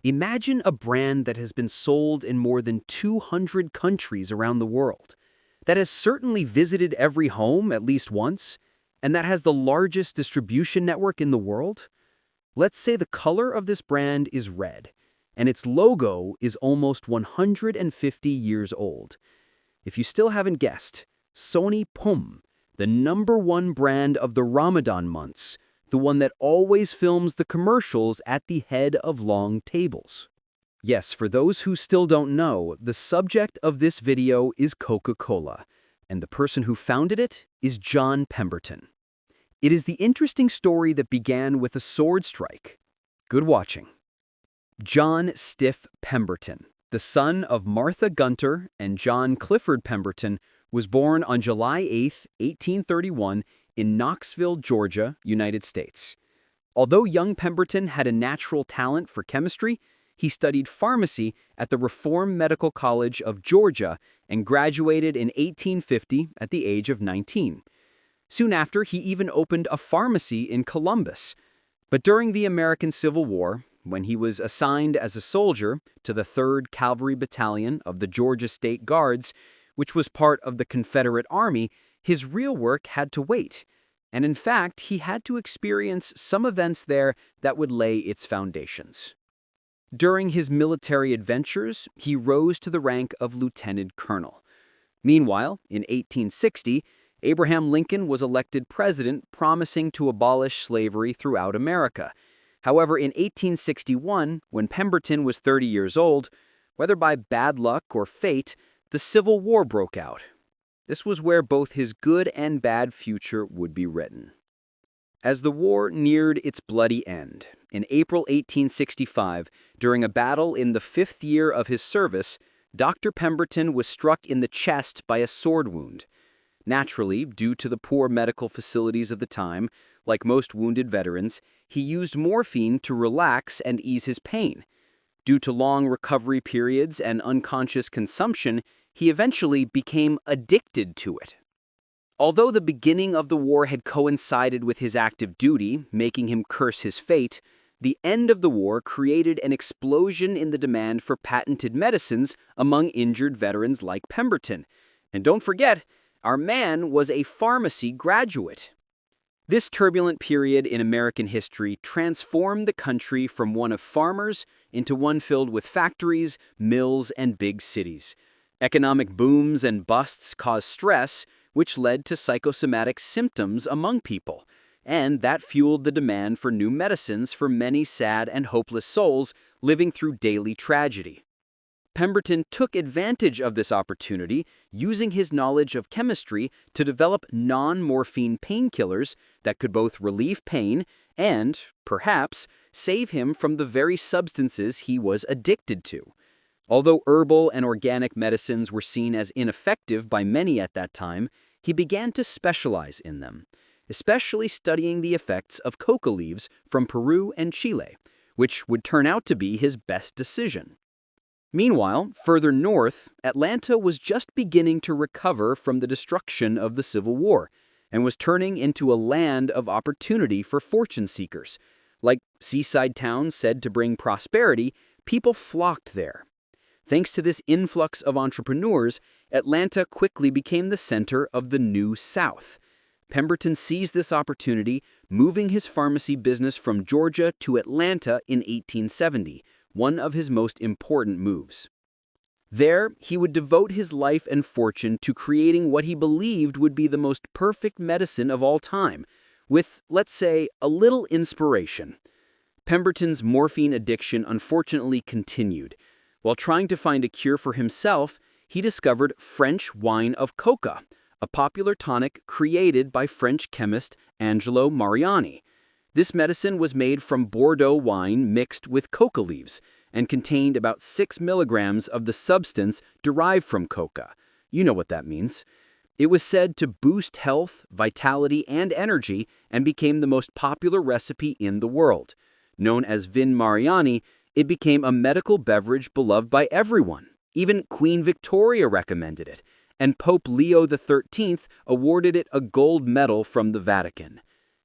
Imagine a brand that has been sold in more than 200 countries around the world, that has certainly visited every home at least once, and that has the largest distribution network in the world. Let's say the color of this brand is red, and its logo is almost 150 years old. If you still haven't guessed, Sony Pum, the #1 brand of the Ramadan months, the one that always films the commercials at the head of long tables. Yes, for those who still don't know, the subject of this video is Coca-Cola, and the person who founded it is John Pemberton. It is the interesting story that began with a sword strike. Good watching. John Stith Pemberton, the son of Martha Gunter and John Clifford Pemberton, was born on July 8, 1831, in Knoxville, Georgia, United States. Although young Pemberton had a natural talent for chemistry, he studied pharmacy at the Reformed Medical College of Georgia and graduated in 1850 at the age of 19. Soon after, he even opened a pharmacy in Columbus. But during the American Civil War, when he was assigned as a soldier to the 3rd Cavalry Battalion of the Georgia State Guards, which was part of the Confederate Army, his real work had to wait. And in fact, he had to experience some events there that would lay its foundations. During his military adventures, he rose to the rank of lieutenant colonel. Meanwhile, in 1860, Abraham Lincoln was elected president, promising to abolish slavery throughout America. However, in 1861, when Pemberton was 30 years old, whether by bad luck or fate, the Civil War broke out. This was where both his good and bad future would be written. As the war neared its bloody end, in April 1865, during a battle in the 5th year of his service, Dr. Pemberton was struck in the chest by a sword wound. Naturally, due to the poor medical facilities of the time, like most wounded veterans, he used morphine to relax and ease his pain. Due to long recovery periods and unconscious consumption, he eventually became addicted to it. Although the beginning of the war had coincided with his active duty, making him curse his fate, the end of the war created an explosion in the demand for patented medicines among injured veterans like Pemberton. And don't forget, our man was a pharmacy graduate. This turbulent period in American history transformed the country from one of farmers into one filled with factories, mills, and big cities. Economic booms and busts caused stress, which led to psychosomatic symptoms among people, and that fueled the demand for new medicines for many sad and hopeless souls living through daily tragedy. Pemberton took advantage of this opportunity, using his knowledge of chemistry to develop non-morphine painkillers that could both relieve pain and, perhaps, save him from the very substances he was addicted to. Although herbal and organic medicines were seen as ineffective by many at that time, he began to specialize in them, especially studying the effects of coca leaves from Peru and Chile, which would turn out to be his best decision. Meanwhile, further north, Atlanta was just beginning to recover from the destruction of the Civil War and was turning into a land of opportunity for fortune seekers. Like seaside towns said to bring prosperity, people flocked there. Thanks to this influx of entrepreneurs, Atlanta quickly became the center of the New South. Pemberton seized this opportunity, moving his pharmacy business from Georgia to Atlanta in 1870, one of his most important moves. There, he would devote his life and fortune to creating what he believed would be the most perfect medicine of all time, with, let's say, a little inspiration. Pemberton's morphine addiction unfortunately continued. While trying to find a cure for himself, he discovered French wine of coca, a popular tonic created by French chemist Angelo Mariani. This medicine was made from Bordeaux wine mixed with coca leaves and contained about 6 milligrams of the substance derived from coca. You know what that means. It was said to boost health, vitality, and energy and became the most popular recipe in the world. Known as Vin Mariani, it became a medical beverage beloved by everyone. Even Queen Victoria recommended it, and Pope Leo XIII awarded it a gold medal from the Vatican.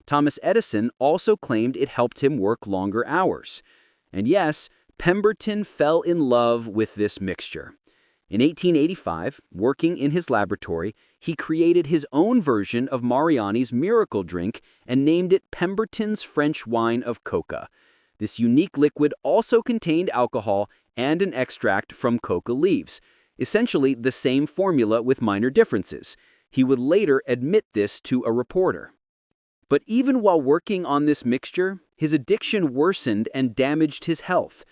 Thomas Edison also claimed it helped him work longer hours. And yes, Pemberton fell in love with this mixture. In 1885, working in his laboratory, he created his own version of Mariani's miracle drink and named it Pemberton's French wine of coca. This unique liquid also contained alcohol and an extract from coca leaves, essentially the same formula with minor differences. He would later admit this to a reporter. But even while working on this mixture, his addiction worsened and damaged his health.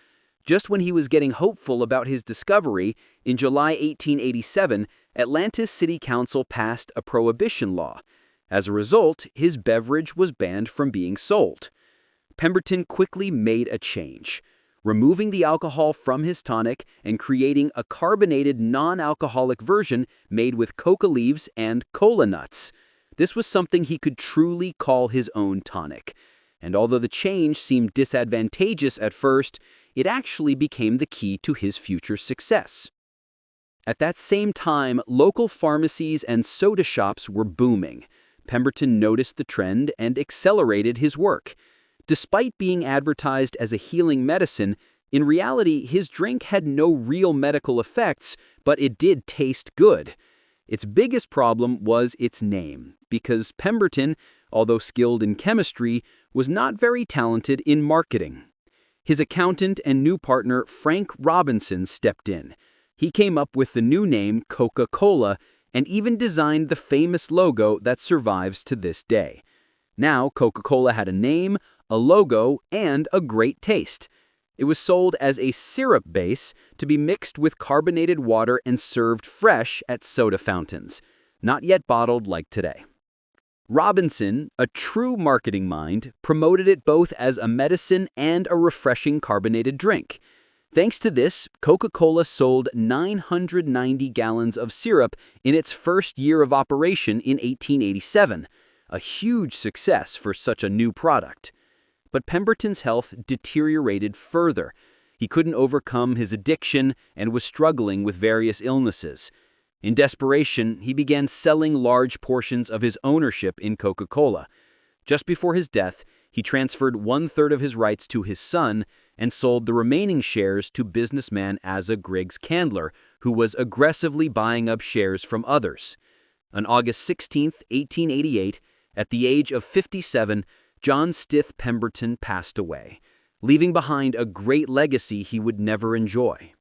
Just when he was getting hopeful about his discovery, in July 1887, Atlanta's City Council passed a prohibition law. As a result, his beverage was banned from being sold. Pemberton quickly made a change, removing the alcohol from his tonic and creating a carbonated non-alcoholic version made with coca leaves and cola nuts. This was something he could truly call his own tonic. And although the change seemed disadvantageous at first, it actually became the key to his future success. At that same time, local pharmacies and soda shops were booming. Pemberton noticed the trend and accelerated his work. Despite being advertised as a healing medicine, in reality, his drink had no real medical effects, but it did taste good. Its biggest problem was its name, because Pemberton, although skilled in chemistry, was not very talented in marketing. His accountant and new partner, Frank Robinson, stepped in. He came up with the new name Coca-Cola and even designed the famous logo that survives to this day. Now, Coca-Cola had a name, a logo, and a great taste. It was sold as a syrup base to be mixed with carbonated water and served fresh at soda fountains, not yet bottled like today. Robinson, a true marketing mind, promoted it both as a medicine and a refreshing carbonated drink. Thanks to this, Coca-Cola sold 990 gallons of syrup in its first year of operation in 1887, a huge success for such a new product. But Pemberton's health deteriorated further. He couldn't overcome his addiction and was struggling with various illnesses. In desperation, he began selling large portions of his ownership in Coca-Cola. Just before his death, he transferred 1/3 of his rights to his son and sold the remaining shares to businessman Asa Candler, who was aggressively buying up shares from others. On August 16, 1888, at the age of 57, John Stith Pemberton passed away, leaving behind a great legacy he would never enjoy.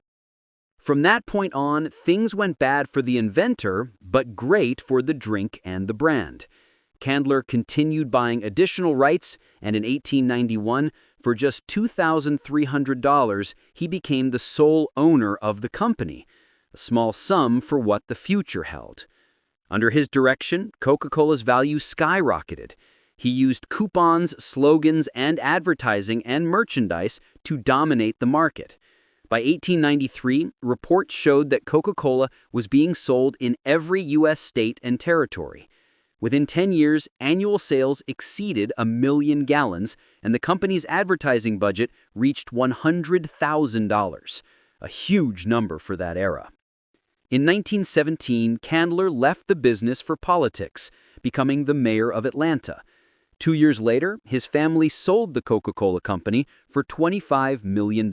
From that point on, things went bad for the inventor, but great for the drink and the brand. Candler continued buying additional rights, and in 1891, for just $2,300, he became the sole owner of the company, a small sum for what the future held. Under his direction, Coca-Cola's value skyrocketed. He used coupons, slogans, and advertising and merchandise to dominate the market. By 1893, reports showed that Coca-Cola was being sold in every U.S. state and territory. Within 10 years, annual sales exceeded 1 million gallons, and the company's advertising budget reached $100,000, a huge number for that era. In 1917, Candler left the business for politics, becoming the mayor of Atlanta. 2 years later, his family sold the Coca-Cola Company for $25 million.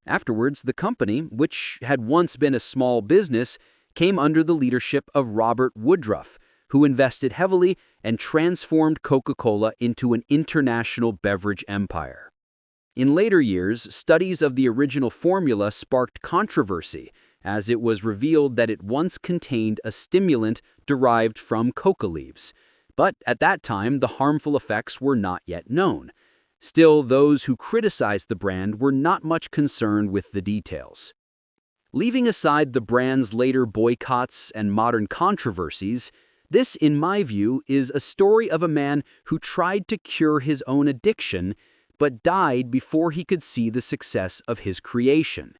Afterwards, the company, which had once been a small business, came under the leadership of Robert Woodruff, who invested heavily and transformed Coca-Cola into an international beverage empire. In later years, studies of the original formula sparked controversy, as it was revealed that it once contained a stimulant derived from coca leaves. But at that time, the harmful effects were not yet known. Still, those who criticized the brand were not much concerned with the details. Leaving aside the brand's later boycotts and modern controversies, this, in my view, is a story of a man who tried to cure his own addiction, but died before he could see the success of his creation.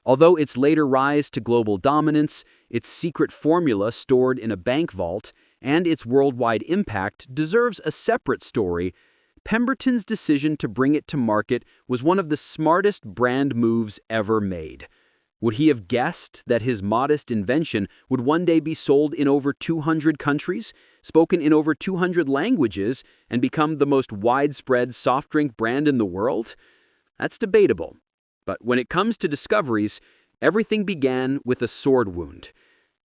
Although its later rise to global dominance, its secret formula stored in a bank vault, and its worldwide impact deserves a separate story, Pemberton's decision to bring it to market was one of the smartest brand moves ever made. Would he have guessed that his modest invention would one day be sold in over 200 countries, spoken in over 200 languages, and become the most widespread soft drink brand in the world? That's debatable. But when it comes to discoveries, everything began with a sword wound.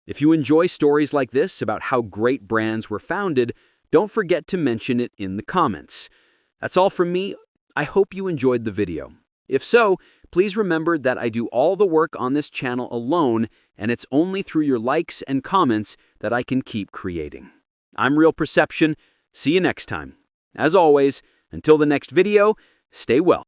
If you enjoy stories like this about how great brands were founded, don't forget to mention it in the comments. That's all from me. I hope you enjoyed the video. If so, please remember that I do all the work on this channel alone, and it's only through your likes and comments that I can keep creating. I'm Real Perception. See you next time. As always, until the next video, stay well.